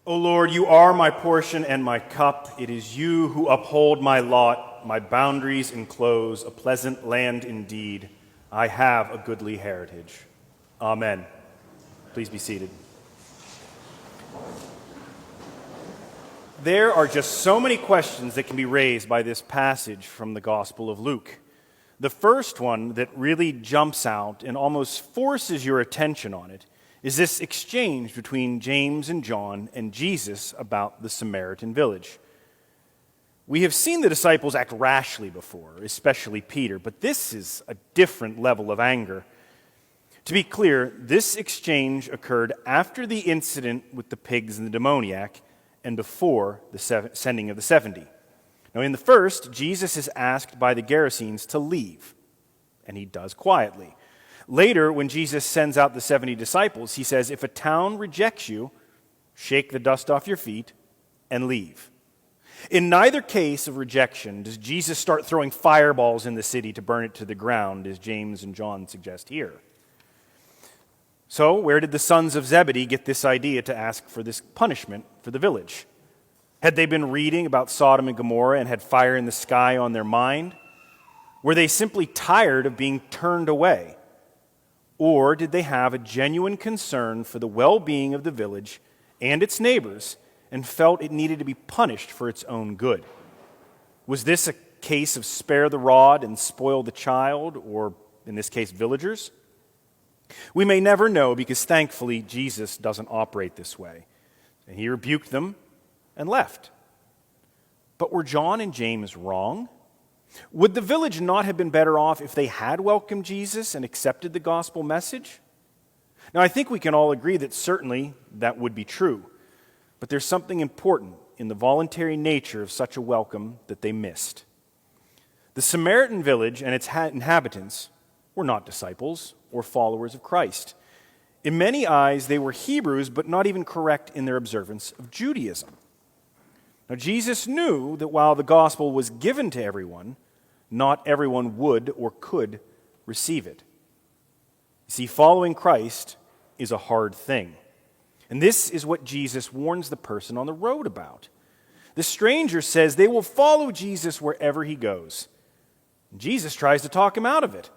O Lord, you are my portion and my cup. It is you who uphold my lot. My boundaries enclose a pleasant land indeed. I have a goodly heritage. Amen. Please be seated. There are just so many questions that can be raised by this passage from the Gospel of Luke. The first one that really jumps out and almost forces your attention on it is this exchange between James and John and Jesus about the Samaritan village. We have seen the disciples act rashly before, especially Peter, but this is a different level of anger. To be clear, this exchange occurred after the incident with the pigs and the demoniac and before the sending of the 70. Now, in the first, Jesus is asked by the Gerasenes to leave, and he does quietly. Later, when Jesus sends out the 70 disciples, he says, if a town rejects you, shake the dust off your feet and leave. In neither case of rejection does Jesus start throwing fireballs in the city to burn it to the ground, as James and John suggest here. So, where did the sons of Zebedee get this idea to ask for this punishment for the village? Had they been reading about Sodom and Gomorrah and had fire in the sky on their mind? Were they simply tired of being turned away? Or did they have a genuine concern for the well-being of the village and its neighbors and felt it needed to be punished for its own good? Was this a case of spare the rod and spoil the child, or in this case, villagers? We may never know because thankfully Jesus doesn't operate this way. And he rebuked them and left. But were John and James wrong? Would the village not have been better off if they had welcomed Jesus and accepted the gospel message? Now, I think we can all agree that certainly that would be true. But there's something important in the voluntary nature of such a welcome that they missed. The Samaritan village and its inhabitants were not disciples or followers of Christ. In many eyes, they were Hebrews, but not even correct in their observance of Judaism. Now, Jesus knew that while the gospel was given to everyone, not everyone would or could receive it. You see, following Christ is a hard thing. And this is what Jesus warns the person on the road about. The stranger says they will follow Jesus wherever he goes. Jesus tries to talk him out of it.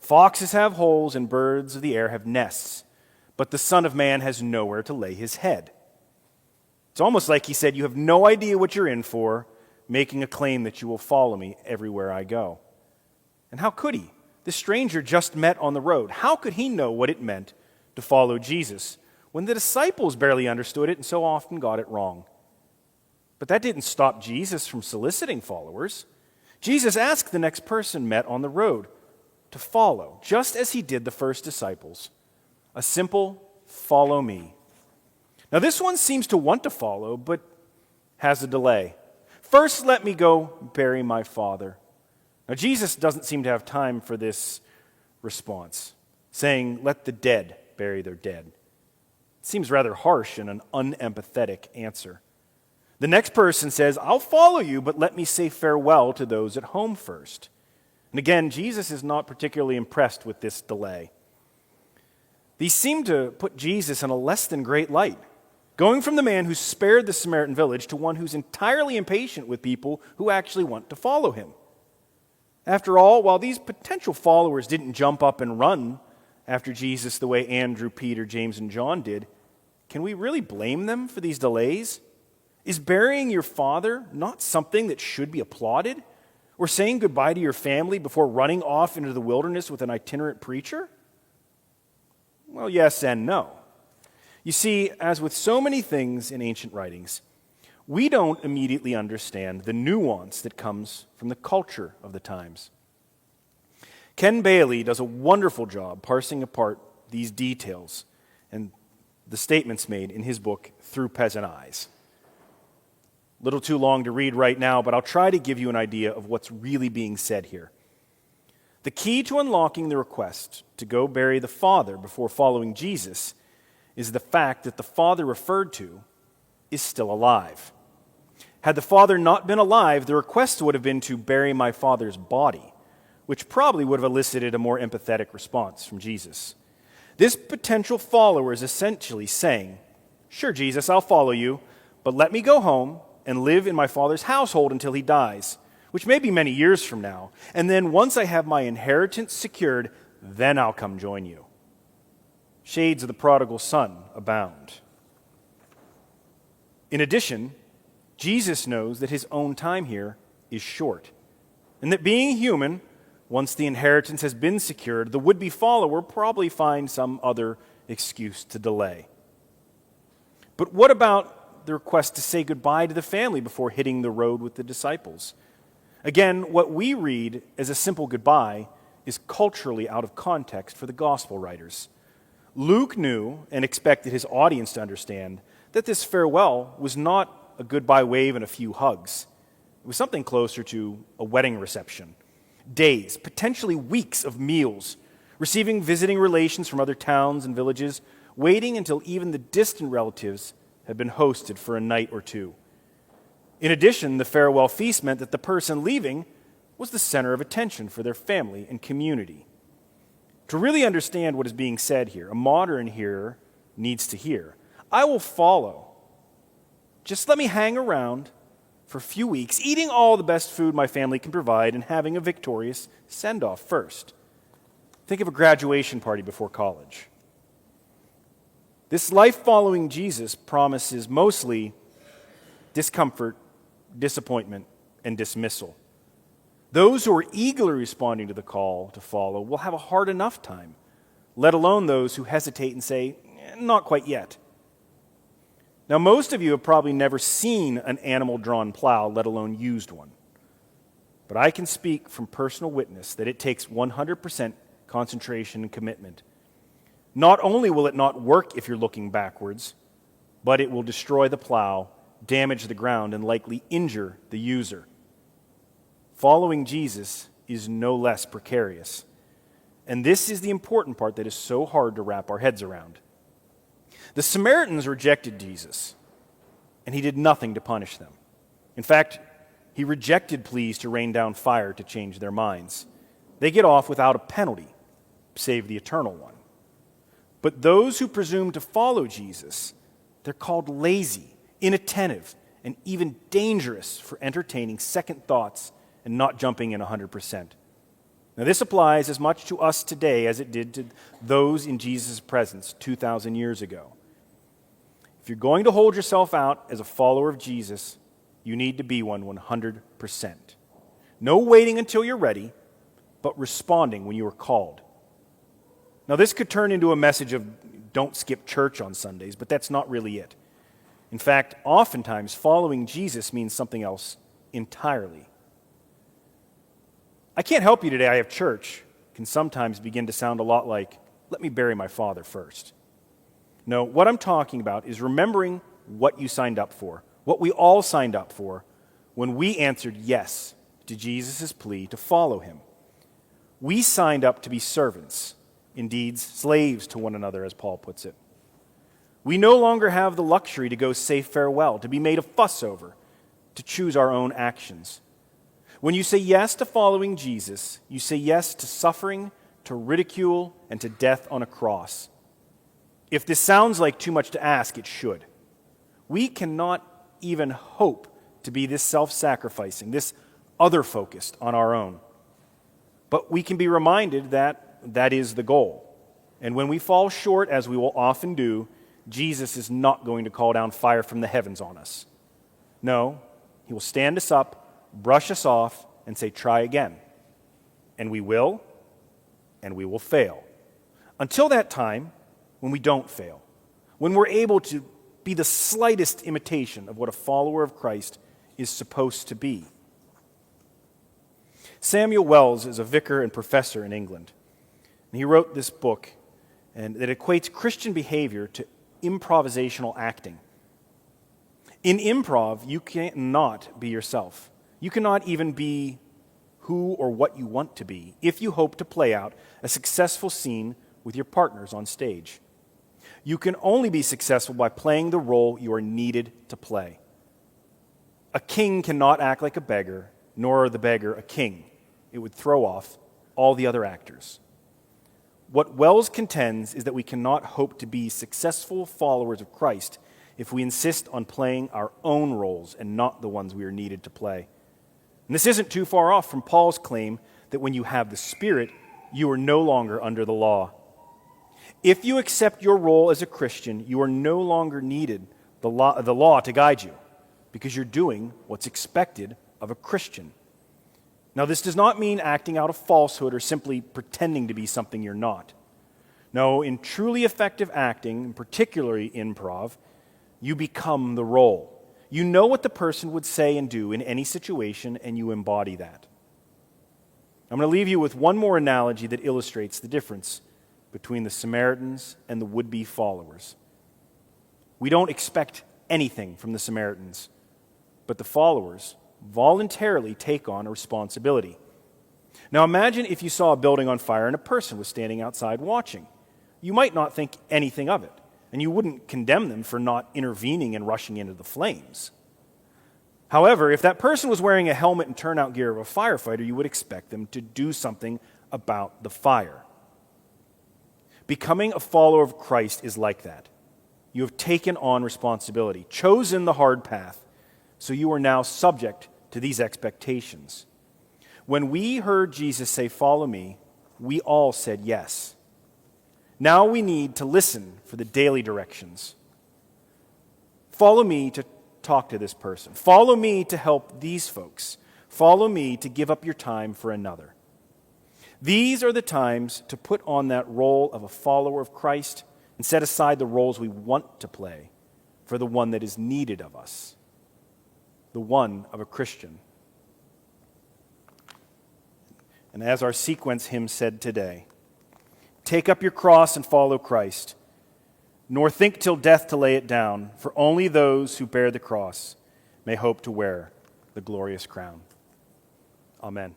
Foxes have holes and birds of the air have nests, but the Son of Man has nowhere to lay his head. It's almost like he said, you have no idea what you're in for, making a claim that you will follow me everywhere I go. And how could he? The stranger just met on the road. How could he know what it meant to follow Jesus when the disciples barely understood it and so often got it wrong? But that didn't stop Jesus from soliciting followers. Jesus asked the next person met on the road to follow, just as he did the first disciples. A simple, follow me. Now, this one seems to want to follow, but has a delay. First, let me go bury my father. Now, Jesus doesn't seem to have time for this response, saying, let the dead bury their dead. It seems rather harsh and an unempathetic answer. The next person says, I'll follow you, but let me say farewell to those at home first. And again, Jesus is not particularly impressed with this delay. These seem to put Jesus in a less than great light, going from the man who spared the Samaritan village to one who's entirely impatient with people who actually want to follow him. After all, while these potential followers didn't jump up and run after Jesus the way Andrew, Peter, James, and John did, can we really blame them for these delays? Is burying your father not something that should be applauded? Or saying goodbye to your family before running off into the wilderness with an itinerant preacher? Well, yes and no. You see, as with so many things in ancient writings, we don't immediately understand the nuance that comes from the culture of the times. Ken Bailey does a wonderful job parsing apart these details and the statements made in his book, Through Peasant Eyes. A little too long to read right now, but I'll try to give you an idea of what's really being said here. The key to unlocking the request to go bury the father before following Jesus is the fact that the father referred to is still alive. Had the father not been alive, the request would have been to bury my father's body, which probably would have elicited a more empathetic response from Jesus. This potential follower is essentially saying, "Sure, Jesus, I'll follow you, but let me go home and live in my father's household until he dies, which may be many years from now. And then once I have my inheritance secured, then I'll come join you." Shades of the prodigal son abound. In addition, Jesus knows that his own time here is short, and that being human, once the inheritance has been secured, the would-be follower will probably find some other excuse to delay. But what about the request to say goodbye to the family before hitting the road with the disciples? Again, what we read as a simple goodbye is culturally out of context for the gospel writers. Luke knew and expected his audience to understand that this farewell was not a goodbye wave and a few hugs. It was something closer to a wedding reception. Days, potentially weeks of meals, receiving visiting relations from other towns and villages, waiting until even the distant relatives had been hosted for a night or two. In addition, the farewell feast meant that the person leaving was the center of attention for their family and community. To really understand what is being said here, a modern hearer needs to hear, "I will follow. Just let me hang around for a few weeks, eating all the best food my family can provide and having a victorious send-off first." Think of a graduation party before college. This life following Jesus promises mostly discomfort, disappointment, and dismissal. Those who are eagerly responding to the call to follow will have a hard enough time, let alone those who hesitate and say, "Not quite yet." Now, most of you have probably never seen an animal-drawn plow, let alone used one. But I can speak from personal witness that it takes 100% concentration and commitment. Not only will it not work if you're looking backwards, but it will destroy the plow, damage the ground, and likely injure the user. Following Jesus is no less precarious. And this is the important part that is so hard to wrap our heads around. The Samaritans rejected Jesus, and he did nothing to punish them. In fact, he rejected pleas to rain down fire to change their minds. They get off without a penalty, save the eternal one. But those who presume to follow Jesus, they're called lazy, inattentive, and even dangerous for entertaining second thoughts and not jumping in 100%. Now, this applies as much to us today as it did to those in Jesus' presence 2,000 years ago. If you're going to hold yourself out as a follower of Jesus, you need to be one 100%. No waiting until you're ready, but responding when you are called. Now, this could turn into a message of don't skip church on Sundays, but that's not really it. In fact, oftentimes, following Jesus means something else entirely. "I can't help you today, I have church," can sometimes begin to sound a lot like, "Let me bury my father first." No, what I'm talking about is remembering what you signed up for, what we all signed up for when we answered yes to Jesus' plea to follow him. We signed up to be servants, indeed slaves to one another, as Paul puts it. We no longer have the luxury to go say farewell, to be made a fuss over, to choose our own actions. When you say yes to following Jesus, you say yes to suffering, to ridicule, and to death on a cross. If this sounds like too much to ask, it should. We cannot even hope to be this self-sacrificing, this other-focused on our own. But we can be reminded that that is the goal. And when we fall short, as we will often do, Jesus is not going to call down fire from the heavens on us. No, he will stand us up, brush us off, and say, "Try again." And we will fail. Until that time, when we don't fail, when we're able to be the slightest imitation of what a follower of Christ is supposed to be. Samuel Wells is a vicar and professor in England. And he wrote this book and that equates Christian behavior to improvisational acting. In improv, you cannot be yourself. You cannot even be who or what you want to be if you hope to play out a successful scene with your partners on stage. You can only be successful by playing the role you are needed to play. A king cannot act like a beggar, nor the beggar a king. It would throw off all the other actors. What Wells contends is that we cannot hope to be successful followers of Christ if we insist on playing our own roles and not the ones we are needed to play. And this isn't too far off from Paul's claim that when you have the Spirit, you are no longer under the law. If you accept your role as a Christian, you are no longer needed the law to guide you, because you're doing what's expected of a Christian. Now, this does not mean acting out of falsehood or simply pretending to be something you're not. No, in truly effective acting, and particularly improv, you become the role. You know what the person would say and do in any situation, and you embody that. I'm going to leave you with one more analogy that illustrates the difference between the Samaritans and the would-be followers. We don't expect anything from the Samaritans, but the followers voluntarily take on a responsibility. Now imagine if you saw a building on fire and a person was standing outside watching. You might not think anything of it, and you wouldn't condemn them for not intervening and rushing into the flames. However, if that person was wearing a helmet and turnout gear of a firefighter, you would expect them to do something about the fire. Becoming a follower of Christ is like that. You have taken on responsibility, chosen the hard path, so you are now subject to these expectations. When we heard Jesus say, "Follow me," we all said yes. Now we need to listen for the daily directions. Follow me to talk to this person. Follow me to help these folks. Follow me to give up your time for another. These are the times to put on that role of a follower of Christ and set aside the roles we want to play for the one that is needed of us, the one of a Christian. And as our sequence hymn said today, take up your cross and follow Christ, nor think till death to lay it down, for only those who bear the cross may hope to wear the glorious crown. Amen.